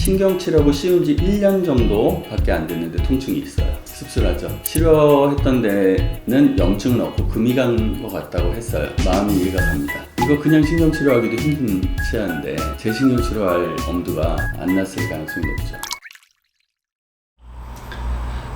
신경치료하고 씌운 지 1년 정도밖에 안 됐는데 통증이 있어요. 씁쓸하죠. 치료했던 데는 염증은 없고 금이 간 것 같다고 했어요. 마음이 이해가 갑니다. 이거 그냥 신경치료하기도 힘든 치아인데 재신경치료할 엄두가 안 났을 가능성이 높죠.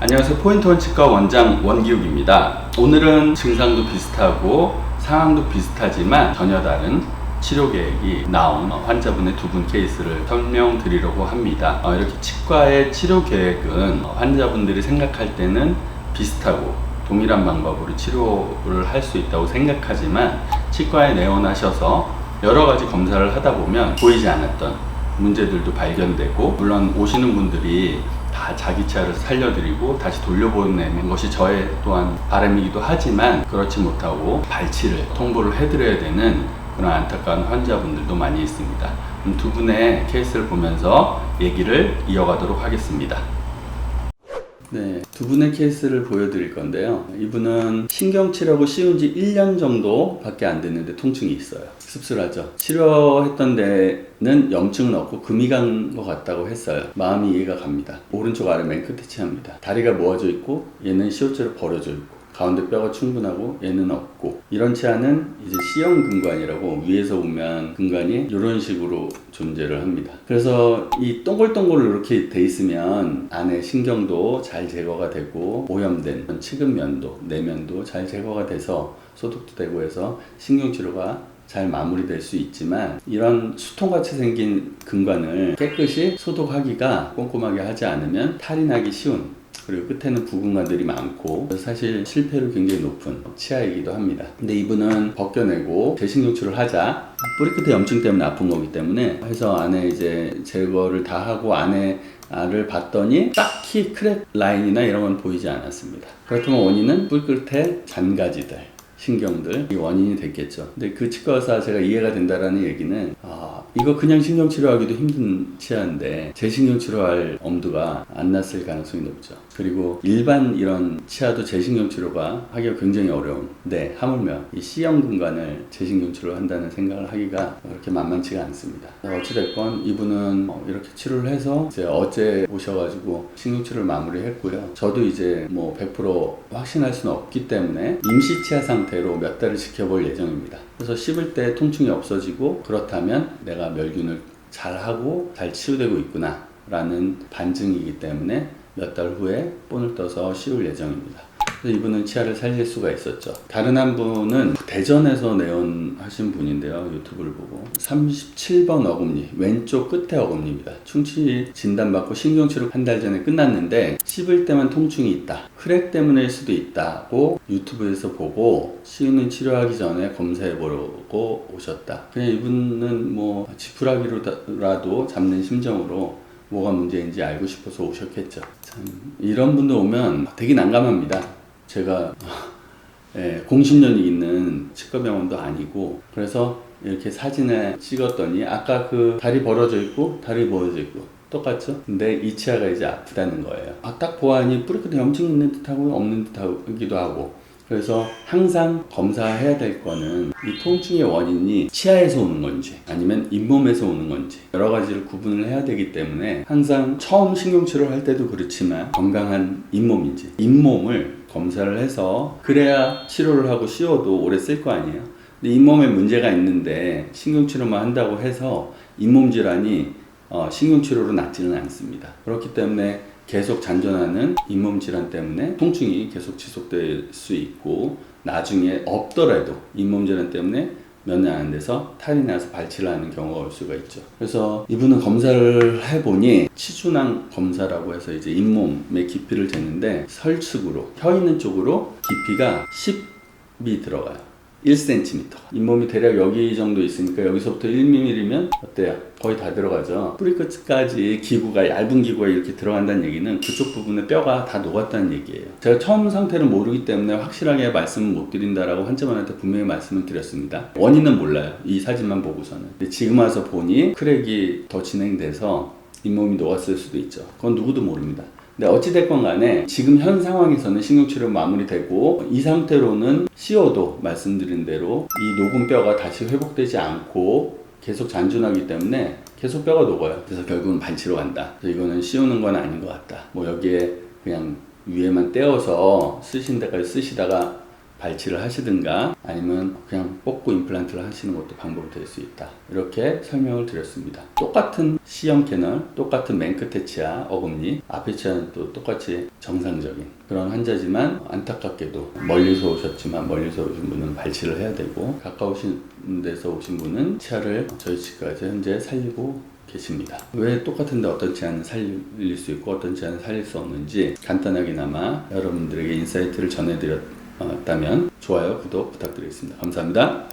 안녕하세요. 포인트원 치과 원장 원기욱입니다. 오늘은 증상도 비슷하고 상황도 비슷하지만 전혀 다른 치료 계획이 나온 환자분의 두 분 케이스를 설명드리려고 합니다. 이렇게 치과의 치료 계획은 환자분들이 생각할 때는 비슷하고 동일한 방법으로 치료를 할 수 있다고 생각하지만 치과에 내원하셔서 여러 가지 검사를 하다 보면 보이지 않았던 문제들도 발견되고, 물론 오시는 분들이 다 자기 치아를 살려드리고 다시 돌려보내는 것이 저의 또한 바람이기도 하지만 그렇지 못하고 발치를 통보를 해드려야 되는 그런 안타까운 환자분들도 많이 있습니다. 두 분의 케이스를 보면서 얘기를 이어가도록 하겠습니다. 네, 두 분의 케이스를 보여드릴 건데요. 이분은 신경치료하고 씌운 지 1년 정도밖에 안 됐는데 통증이 있어요. 씁쓸하죠. 치료했던 데는 염증은 없고 금이 간 것 같다고 했어요. 마음이 이해가 갑니다. 오른쪽 아래 맨 끝에 치아입니다. 다리가 모아져 있고 얘는 시옷제로 벌어져 있고 가운데 뼈가 충분하고 얘는 없고, 이런 치아는 이제 C형 근관이라고 위에서 보면 근관이 이런 식으로 존재를 합니다. 그래서 이 동글동글 이렇게 돼 있으면 안에 신경도 잘 제거가 되고 오염된 치근면도 내면도 잘 제거가 돼서 소독도 되고 해서 신경치료가 잘 마무리될 수 있지만, 이런 수통같이 생긴 근관을 깨끗이 소독하기가 꼼꼼하게 하지 않으면 탈이 나기 쉬운, 그리고 끝에는 부근관들이 많고 사실 실패율이 굉장히 높은 치아이기도 합니다. 근데 이분은 벗겨내고 재신경치료를 하자, 뿌리 끝에 염증 때문에 아픈 거기 때문에 해서 안에 이제 제거를 다 하고 안에 를 봤더니 딱히 크랙 라인이나 이런 건 보이지 않았습니다. 그렇다면 원인은 뿌리 끝에 잔가지들, 신경들, 이 원인이 됐겠죠. 근데 그 치과 의사 제가 이해가 된다라는 얘기는, 이거 그냥 신경치료하기도 힘든 치아인데 재신경치료할 엄두가 안 났을 가능성이 높죠. 그리고 일반 이런 치아도 재신경치료가 하기가 굉장히 어려운데 하물며 이 C형 근관을 재신경치료를 한다는 생각을 하기가 그렇게 만만치가 않습니다. 어찌됐건 이분은 이렇게 치료를 해서 이제 어제 오셔가지고 신경치료를 마무리했고요. 저도 이제 뭐 100% 확신할 수는 없기 때문에 임시 치아 상태로 몇 달을 지켜볼 예정입니다. 그래서 씹을 때 통증이 없어지고, 그렇다면 내가 멸균을 잘하고 잘 치유되고 있구나 라는 반증이기 때문에 몇 달 후에 본을 떠서 씌울 예정입니다. 그래서 이분은 치아를 살릴 수가 있었죠. 다른 한 분은 대전에서 내원하신 분인데요. 유튜브를 보고 37번 어금니, 왼쪽 끝에 어금니입니다. 충치 진단받고 신경치료 한 달 전에 끝났는데 씹을 때만 통증이 있다, 크랙 때문일 수도 있다고 유튜브에서 보고 씌우는 치료하기 전에 검사해보려고 오셨다. 그냥 이분은 뭐 지푸라기로라도 잡는 심정으로 뭐가 문제인지 알고 싶어서 오셨겠죠. 참, 이런 분들 오면 되게 난감합니다. 제가 공신력이 있는 치과병원도 아니고, 그래서 이렇게 사진에 찍었더니 아까 그 다리 벌어져 있고 다리 모여져 있고 똑같죠? 근데 이 치아가 이제 아프다는 거예요. 딱 보아하니 뿌리 끝에 염증이 있는 듯하고 없는 듯하기도 하고. 그래서 항상 검사해야 될 거는 이 통증의 원인이 치아에서 오는 건지 아니면 잇몸에서 오는 건지 여러 가지를 구분을 해야 되기 때문에, 항상 처음 신경치료를 할 때도 그렇지만 건강한 잇몸인지 잇몸을 검사를 해서 그래야 치료를 하고 씌워도 오래 쓸 거 아니에요. 근데 잇몸에 문제가 있는데 신경치료만 한다고 해서 잇몸 질환이 신경치료로 낫지는 않습니다. 그렇기 때문에 계속 잔존하는 잇몸 질환 때문에 통증이 계속 지속될 수 있고, 나중에 없더라도 잇몸 질환 때문에 몇 년 안 돼서 탈이 나서 발치를 하는 경우가 올 수가 있죠. 그래서 이분은 검사를 해보니 치주낭 검사라고 해서 이제 잇몸의 깊이를 재는데 설측으로 혀 있는 쪽으로 깊이가 10이 들어가요. 1cm. 잇몸이 대략 여기 정도 있으니까 여기서부터 1mm면 어때요? 거의 다 들어가죠. 뿌리 끝까지 기구가, 얇은 기구가 이렇게 들어간다는 얘기는 그쪽 부분에 뼈가 다 녹았다는 얘기예요. 제가 처음 상태를 모르기 때문에 확실하게 말씀을 못 드린다라고 환자분한테 분명히 말씀을 드렸습니다. 원인은 몰라요. 이 사진만 보고서는. 근데 지금 와서 보니 크랙이 더 진행돼서 잇몸이 녹았을 수도 있죠. 그건 누구도 모릅니다. 근데 어찌됐건 간에 지금 현 상황에서는 신경치료 마무리되고, 이 상태로는 씌워도 말씀드린 대로 이 녹은 뼈가 다시 회복되지 않고 계속 잔존하기 때문에 계속 뼈가 녹아요. 그래서 결국은 반치로 간다. 그래서 이거는 씌우는 건 아닌 것 같다. 뭐 여기에 그냥 위에만 떼어서 쓰신 데까지 쓰시다가 발치를 하시든가 아니면 그냥 뽑고 임플란트를 하시는 것도 방법이 될 수 있다. 이렇게 설명을 드렸습니다. 똑같은 C형 캐널, 똑같은 맨 끝에 치아, 어금니, 앞에 치아는 또 똑같이 정상적인 그런 환자지만 안타깝게도 멀리서 오셨지만 멀리서 오신 분은 발치를 해야 되고 가까우신 데서 오신 분은 치아를 저희 치과에서 현재 살리고 계십니다. 왜 똑같은데 어떤 치아는 살릴 수 있고 어떤 치아는 살릴 수 없는지 간단하게나마 여러분들에게 인사이트를 전해드렸다면 좋아요, 구독 부탁드리겠습니다. 감사합니다.